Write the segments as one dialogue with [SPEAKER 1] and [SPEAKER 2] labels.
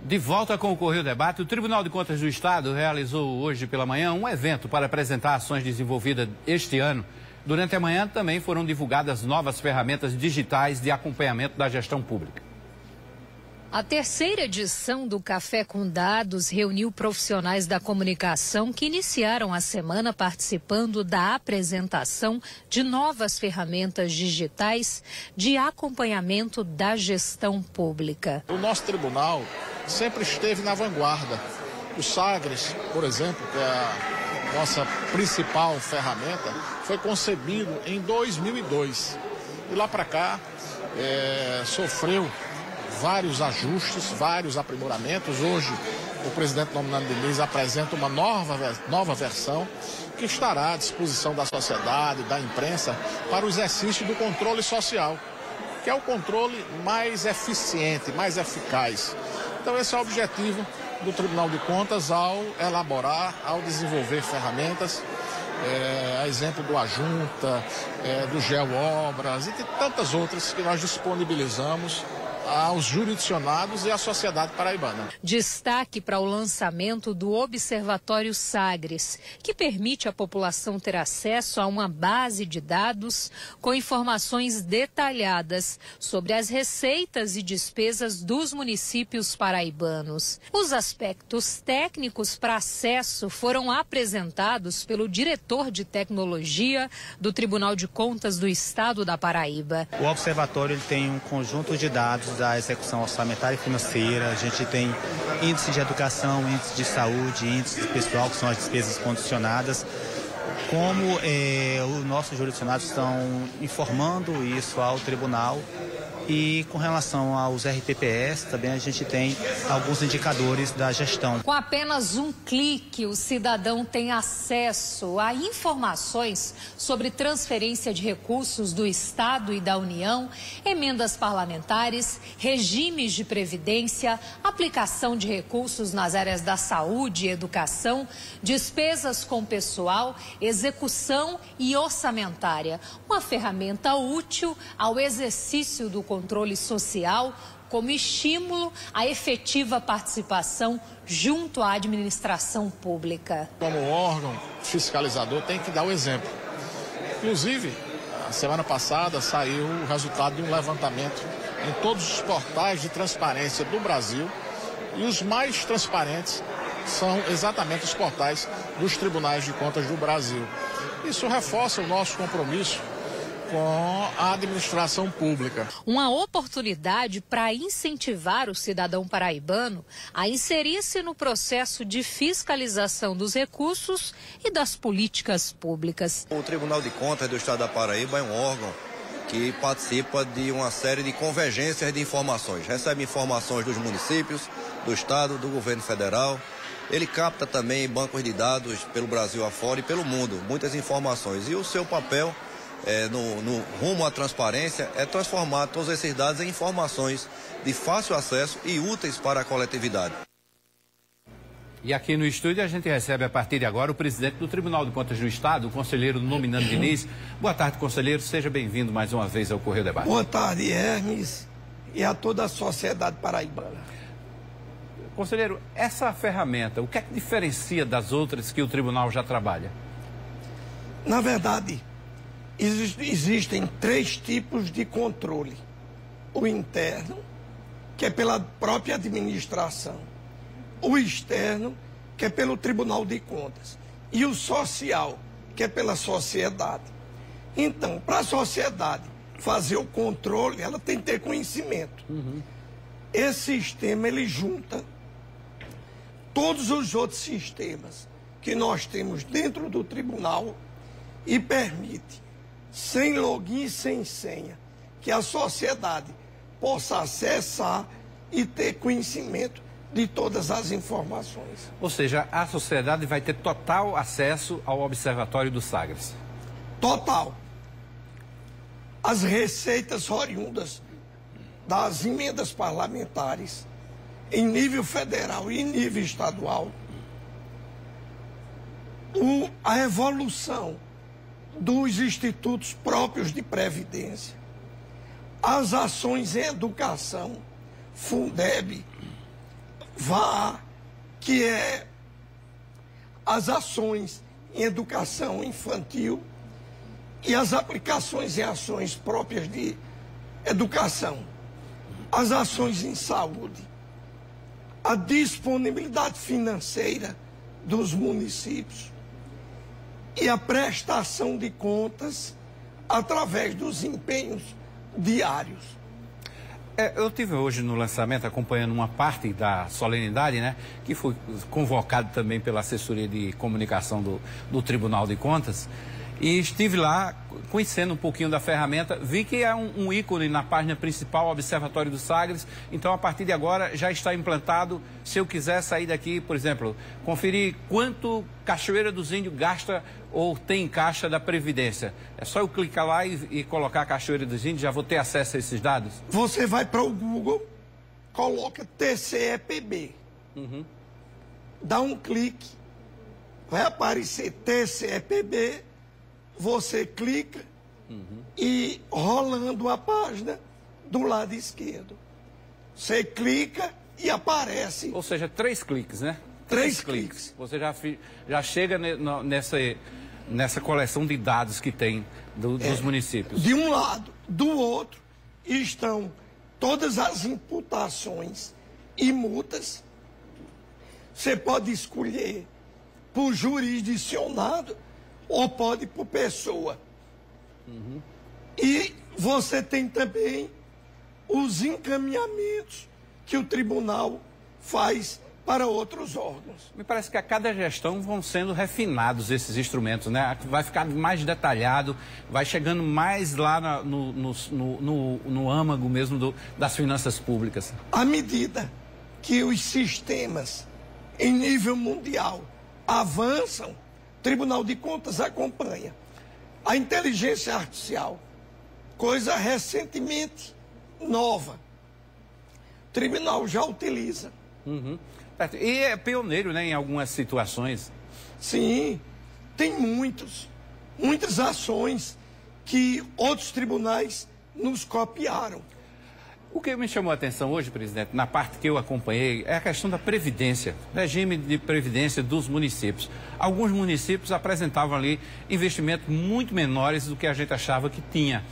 [SPEAKER 1] De volta com o Correio Debate, o Tribunal de Contas do Estado realizou hoje pela manhã um evento para apresentar ações desenvolvidas este ano. Durante a manhã também foram divulgadas novas ferramentas digitais de acompanhamento da gestão pública.
[SPEAKER 2] A terceira edição do Café com Dados reuniu profissionais da comunicação que iniciaram a semana participando da apresentação de novas ferramentas digitais de acompanhamento da gestão pública.
[SPEAKER 3] O nosso tribunal sempre esteve na vanguarda. O Sagres, por exemplo, que é a nossa principal ferramenta, foi concebido em 2002. E lá para cá sofreu vários ajustes, vários aprimoramentos. Hoje, o presidente Nominando Diniz apresenta uma nova versão que estará à disposição da sociedade, da imprensa, para o exercício do controle social, que é o controle mais eficiente, mais eficaz. Então, esse é o objetivo do Tribunal de Contas ao elaborar, ao desenvolver ferramentas, a exemplo do Ajunta, do GeoObras e de tantas outras que nós disponibilizamos aos jurisdicionados e à sociedade paraibana.
[SPEAKER 2] Destaque para o lançamento do Observatório Sagres, que permite à população ter acesso a uma base de dados com informações detalhadas sobre as receitas e despesas dos municípios paraibanos. Os aspectos técnicos para acesso foram apresentados pelo diretor de tecnologia do Tribunal de Contas do Estado da Paraíba.
[SPEAKER 4] O observatório ele tem um conjunto de dados da execução orçamentária e financeira. A gente tem índice de educação, índice de saúde, índice de pessoal, que são as despesas condicionadas. Como os nossos jurisdicionados estão informando isso ao tribunal. E com relação aos RTPS, também a gente tem alguns indicadores da gestão.
[SPEAKER 2] Com apenas um clique, o cidadão tem acesso a informações sobre transferência de recursos do Estado e da União, emendas parlamentares, regimes de previdência, aplicação de recursos nas áreas da saúde e educação, despesas com pessoal, execução e orçamentária. Uma ferramenta útil ao exercício do controle social, como estímulo à efetiva participação junto à administração pública.
[SPEAKER 3] Como órgão fiscalizador tem que dar o exemplo. Inclusive, a semana passada saiu o resultado de um levantamento em todos os portais de transparência do Brasil, e os mais transparentes são exatamente os portais dos tribunais de contas do Brasil. Isso reforça o nosso compromisso com a administração pública.
[SPEAKER 2] Uma oportunidade para incentivar o cidadão paraibano a inserir-se no processo de fiscalização dos recursos e das políticas públicas.
[SPEAKER 5] O Tribunal de Contas do Estado da Paraíba é um órgão que participa de uma série de convergências de informações. Recebe informações dos municípios, do Estado, do governo federal. Ele capta também bancos de dados pelo Brasil afora e pelo mundo, muitas informações. E o seu papel no rumo à transparência é transformar todos esses dados em informações de fácil acesso e úteis para a coletividade.
[SPEAKER 1] E aqui no estúdio a gente recebe a partir de agora o presidente do Tribunal de Contas do Estado, o conselheiro Nominando Diniz. Boa tarde, conselheiro. Seja bem-vindo mais uma vez ao Correio Debate.
[SPEAKER 6] Boa tarde, Hermes, e a toda a sociedade paraibana.
[SPEAKER 1] Conselheiro, essa ferramenta, o que é que diferencia das outras que o tribunal já trabalha?
[SPEAKER 6] Na verdade, existem 3 tipos de controle. O interno, que é pela própria administração. O externo, que é pelo Tribunal de Contas. E o social, que é pela sociedade. Então, para a sociedade fazer o controle, ela tem que ter conhecimento. Esse sistema, ele junta todos os outros sistemas que nós temos dentro do tribunal e permite, sem login e sem senha, que a sociedade possa acessar e ter conhecimento de todas as informações.
[SPEAKER 1] Ou seja, a sociedade vai ter total acesso ao Observatório do Sagres.
[SPEAKER 6] Total. As receitas oriundas das emendas parlamentares, em nível federal e em nível estadual, a evolução dos institutos próprios de previdência, as ações em educação, Fundeb, VA, que é as ações em educação infantil e as aplicações em ações próprias de educação, as ações em saúde, a disponibilidade financeira dos municípios e a prestação de contas através dos empenhos diários.
[SPEAKER 1] Eu tive hoje no lançamento acompanhando uma parte da solenidade, né, que foi convocado também pela assessoria de comunicação do Tribunal de Contas, e estive lá conhecendo um pouquinho da ferramenta, vi que é um ícone na página principal, Observatório do Sagres, então a partir de agora já está implantado. Se eu quiser sair daqui, por exemplo, conferir quanto Cachoeira dos Índios gasta ou tem em caixa da Previdência, é só eu clicar lá e colocar Cachoeira dos Índios, já vou ter acesso a esses dados?
[SPEAKER 6] Você vai para o Google, coloca TCEPB, dá um clique, vai aparecer TCEPB, você clica e rolando a página do lado esquerdo. Você clica e aparece.
[SPEAKER 1] Ou seja, 3 cliques, né?
[SPEAKER 6] 3 cliques.
[SPEAKER 1] Você já chega nessa coleção de dados que tem dos municípios.
[SPEAKER 6] De um lado, do outro, estão todas as imputações e multas. Você pode escolher por jurisdicionado ou pode por pessoa. E você tem também os encaminhamentos que o tribunal faz para outros órgãos.
[SPEAKER 1] Me parece que a cada gestão vão sendo refinados esses instrumentos, né? Vai ficar mais detalhado, vai chegando mais lá no âmago mesmo das finanças públicas.
[SPEAKER 6] À medida que os sistemas em nível mundial avançam, o Tribunal de Contas acompanha. A inteligência artificial, coisa recentemente nova, o tribunal já utiliza.
[SPEAKER 1] E é pioneiro, né, em algumas situações.
[SPEAKER 6] Sim, tem muitas ações que outros tribunais nos copiaram.
[SPEAKER 1] O que me chamou a atenção hoje, presidente, na parte que eu acompanhei, é a questão da previdência, regime de previdência dos municípios. Alguns municípios apresentavam ali investimentos muito menores do que a gente achava que tinha.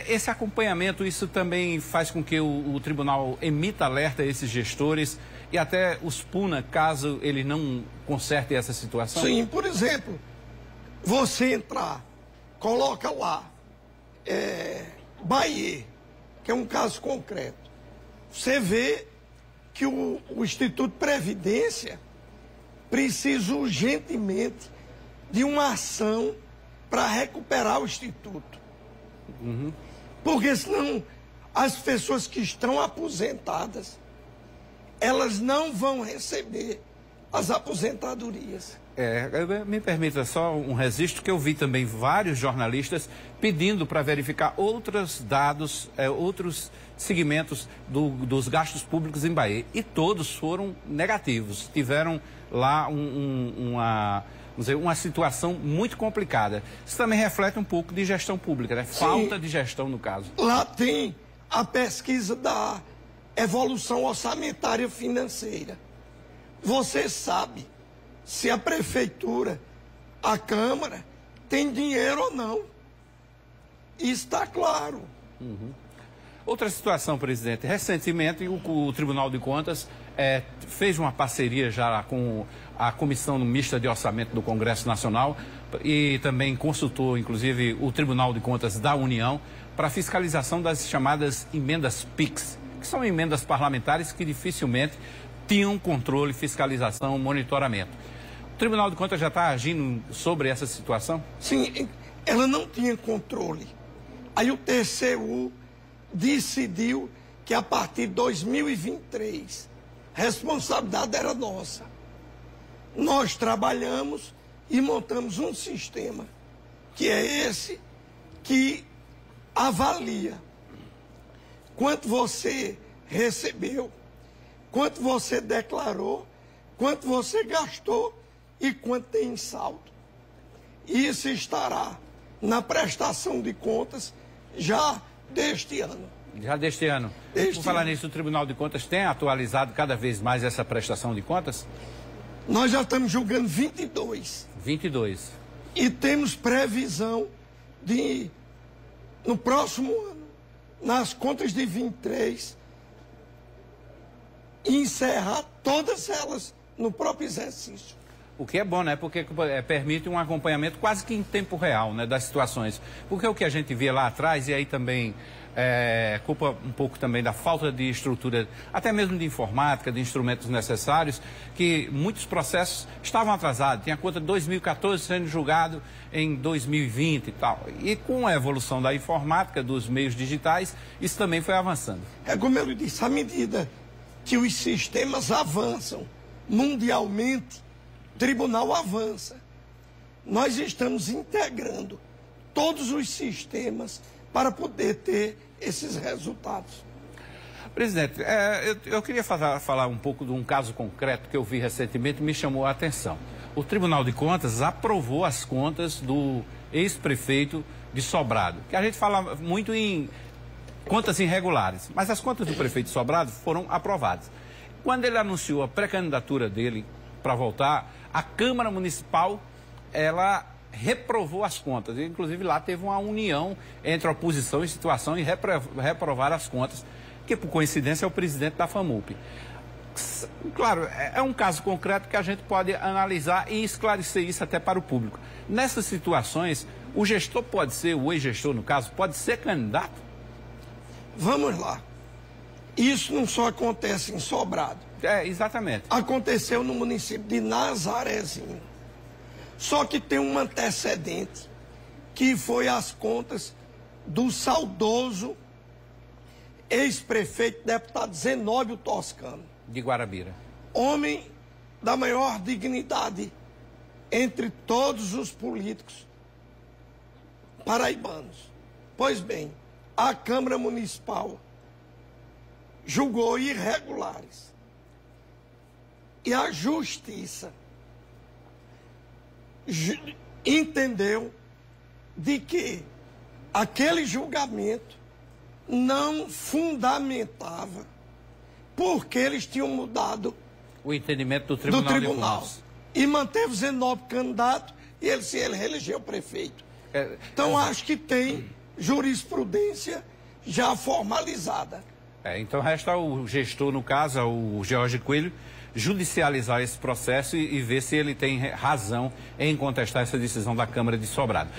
[SPEAKER 1] Esse acompanhamento, isso também faz com que o tribunal emita alerta a esses gestores e até os puna caso ele não conserte essa situação?
[SPEAKER 6] Sim, por exemplo, você entrar, coloca lá, Bahia, que é um caso concreto. Você vê que o Instituto Previdência precisa urgentemente de uma ação para recuperar o Instituto. Porque senão as pessoas que estão aposentadas, elas não vão receber as aposentadorias.
[SPEAKER 1] Me permita só um registro que eu vi também vários jornalistas pedindo para verificar outros dados, outros segmentos dos gastos públicos em Bahia. E todos foram negativos. Tiveram lá uma situação muito complicada. Isso também reflete um pouco de gestão pública, né? Falta de gestão, no caso.
[SPEAKER 6] Lá tem a pesquisa da evolução orçamentária financeira. Você sabe se a prefeitura, a Câmara, tem dinheiro ou não. Isso está claro.
[SPEAKER 1] Outra situação, presidente. Recentemente, o Tribunal de Contas fez uma parceria já com a Comissão Mista de Orçamento do Congresso Nacional e também consultou, inclusive, o Tribunal de Contas da União para a fiscalização das chamadas emendas PIX, que são emendas parlamentares que dificilmente tinham controle, fiscalização, monitoramento. O Tribunal de Contas já está agindo sobre essa situação?
[SPEAKER 6] Sim, ela não tinha controle. Aí o TCU decidiu que a partir de 2023, a responsabilidade era nossa. Nós trabalhamos e montamos um sistema, que é esse, que avalia quanto você recebeu, quanto você declarou, quanto você gastou e quanto tem em saldo. Isso estará na prestação de contas já deste ano.
[SPEAKER 1] Já deste ano. Por falar nisso, o Tribunal de Contas tem atualizado cada vez mais essa prestação de contas?
[SPEAKER 6] Nós já estamos julgando 22.
[SPEAKER 1] 22.
[SPEAKER 6] E temos previsão de, no próximo ano, nas contas de 23, encerrar todas elas no próprio exercício.
[SPEAKER 1] O que é bom, né? Porque permite um acompanhamento quase que em tempo real, né, das situações. Porque o que a gente via lá atrás, e aí também culpa um pouco também da falta de estrutura, até mesmo de informática, de instrumentos necessários, que muitos processos estavam atrasados. Tinha conta de 2014 sendo julgado em 2020 e tal. E com a evolução da informática, dos meios digitais, isso também foi avançando.
[SPEAKER 6] É como eu disse, à medida que os sistemas avançam mundialmente, o tribunal avança. Nós estamos integrando todos os sistemas para poder ter esses resultados.
[SPEAKER 1] Presidente, eu queria falar um pouco de um caso concreto que eu vi recentemente e me chamou a atenção. O Tribunal de Contas aprovou as contas do ex-prefeito de Sobrado, que a gente fala muito em contas irregulares, mas as contas do prefeito de Sobrado foram aprovadas. Quando ele anunciou a pré-candidatura dele para voltar, a Câmara Municipal, ela reprovou as contas. Inclusive lá teve uma união entre a oposição e situação em reprovar as contas, que por coincidência é o presidente da FAMUP. Claro, é um caso concreto que a gente pode analisar e esclarecer isso até para o público. Nessas situações, o gestor pode ser, o ex-gestor no caso, pode ser candidato?
[SPEAKER 6] Vamos lá. Isso não só acontece em Sobrado.
[SPEAKER 1] Exatamente.
[SPEAKER 6] Aconteceu no município de Nazarezinho. Só que tem um antecedente, que foi as contas do saudoso ex-prefeito, deputado Zenóbio Toscano.
[SPEAKER 1] De Guarabira.
[SPEAKER 6] Homem da maior dignidade entre todos os políticos paraibanos. Pois bem, a Câmara Municipal julgou irregulares. E a Justiça entendeu de que aquele julgamento não fundamentava, porque eles tinham mudado
[SPEAKER 1] o entendimento do Tribunal de Contas.
[SPEAKER 6] E manteve Zenóbio candidato e ele reelegeu prefeito. Então acho que tem jurisprudência já formalizada.
[SPEAKER 1] Então resta o gestor, no caso, o Jorge Coelho, judicializar esse processo e ver se ele tem razão em contestar essa decisão da Câmara de Sobrado.